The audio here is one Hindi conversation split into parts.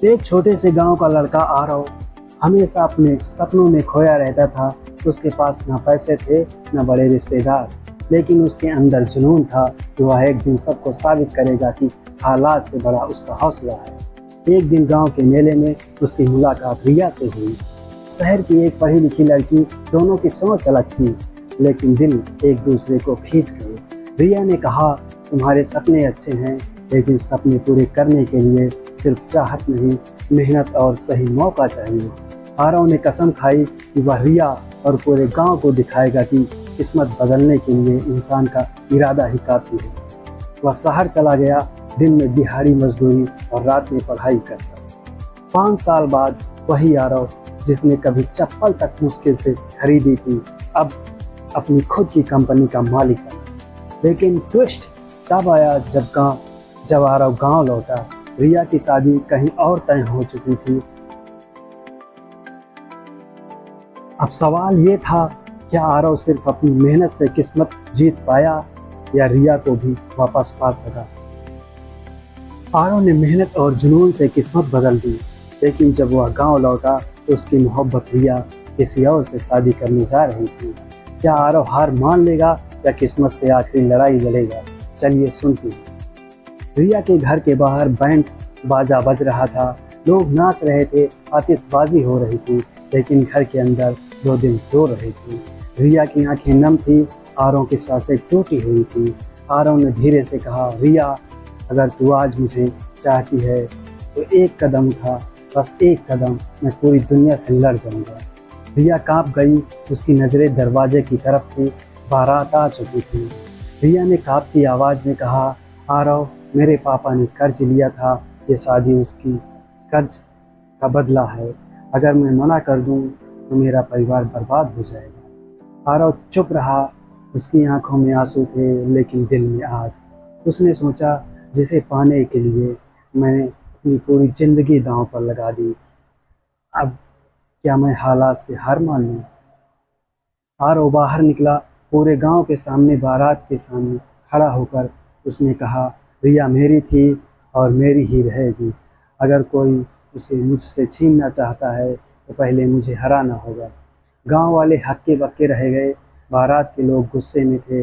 एक छोटे से गांव का लड़का आरव हमेशा अपने सपनों में खोया रहता था। उसके पास ना पैसे थे न बड़े रिश्तेदार, लेकिन उसके अंदर जुनून था कि वह एक दिन सबको साबित करेगा कि हालात से बड़ा उसका हौसला है। एक दिन गांव के मेले में उसकी मुलाकात रिया से हुई। शहर की एक पढ़ी लिखी लड़की, दोनों की सोच अलग थी लेकिन दिल एक दूसरे को खींच गए। रिया ने कहा, तुम्हारे सपने अच्छे हैं लेकिन सपने पूरे करने के लिए सिर्फ चाहत नहीं, मेहनत और सही मौका चाहिए। आरव ने कसम खाई कि वह रिया और पूरे गांव को दिखाएगा कि किस्मत बदलने के लिए इंसान का इरादा ही काफ़ी है। वह शहर चला गया, दिन में दिहाड़ी मजदूरी और रात में पढ़ाई करता। 5 साल बाद वही आरव जिसने कभी चप्पल तक मुश्किल से खरीदी थी, अब अपनी खुद की कंपनी का मालिक बना। लेकिन ट्विस्ट तब आया जब आरव गांव लौटा। रिया की शादी कहीं और तय हो चुकी थी। अब सवाल ये था, क्या आरव सिर्फ अपनी मेहनत से किस्मत जीत पाया या रिया को भी वापस पा सका। आरव ने मेहनत और जुनून से किस्मत बदल दी, लेकिन जब वह गांव लौटा तो उसकी मोहब्बत रिया किसी और से शादी करने जा रही थी। क्या आरव हार मान लेगा या किस्मत से आखिरी लड़ाई लड़ेगा? चलिए सुनते हैं। रिया के घर के बाहर बैंड बाजा बज रहा था, लोग नाच रहे थे, आतिशबाजी हो रही थी, लेकिन घर के अंदर 2 दिन रो रही थी। रिया की आंखें नम थी, आरव की सांसें टूटी हुई थी। आरव ने धीरे से कहा, रिया, अगर तू आज मुझे चाहती है तो एक कदम उठा, बस एक कदम, मैं पूरी दुनिया से लड़ जाऊंगा। रिया कांप गई, उसकी नज़रें दरवाजे की तरफ थी, बारात आ चुकी थी। रिया ने कांपती आवाज़ में कहा, आरव, मेरे पापा ने कर्ज लिया था, ये शादी उसकी कर्ज का बदला है। अगर मैं मना कर दूं तो मेरा परिवार बर्बाद हो जाएगा। आरव चुप रहा, उसकी आंखों में आंसू थे लेकिन दिल में आग। उसने सोचा, जिसे पाने के लिए मैंने अपनी पूरी जिंदगी दांव पर लगा दी, अब क्या मैं हालात से हार मान लूं। आरव बाहर निकला, पूरे गांव के सामने, बारात के सामने खड़ा होकर उसने कहा, रिया मेरी थी और मेरी ही रहेगी। अगर कोई उसे मुझसे छीनना चाहता है तो पहले मुझे हराना होगा। गांव वाले हक्के बक्के रह गए, बारात के लोग गुस्से में थे,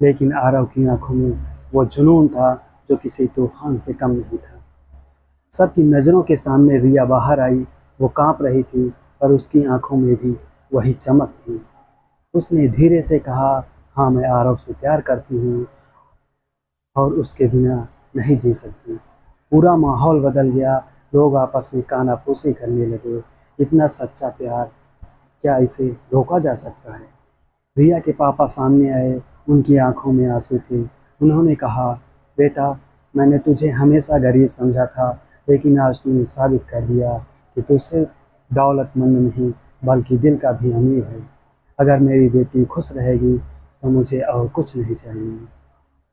लेकिन आरव की आंखों में वो जुनून था जो किसी तूफान से कम नहीं था। सबकी नज़रों के सामने रिया बाहर आई। वो कांप रही थी पर उसकी आंखों में भी वही चमक थी। उसने धीरे से कहा, हाँ, मैं आरव से प्यार करती हूँ और उसके बिना नहीं जी सकती। पूरा माहौल बदल गया, लोग आपस में कानाफूसी करने लगे। इतना सच्चा प्यार, क्या इसे रोका जा सकता है? रिया के पापा सामने आए, उनकी आंखों में आंसू थे। उन्होंने कहा, बेटा, मैंने तुझे हमेशा गरीब समझा था, लेकिन आज तूने साबित कर दिया कि तू सिर्फ दौलतमंद नहीं बल्कि दिल का भी अमीर है। अगर मेरी बेटी खुश रहेगी तो मुझे और कुछ नहीं चाहिए।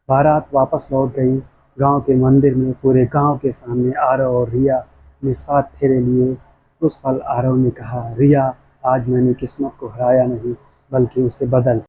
बारात वापस लौट गई। गांव के मंदिर में पूरे गांव के सामने आरव और रिया ने 7 फेरे लिए। उस पल आरव ने कहा, रिया, आज मैंने किस्मत को हराया नहीं बल्कि उसे बदल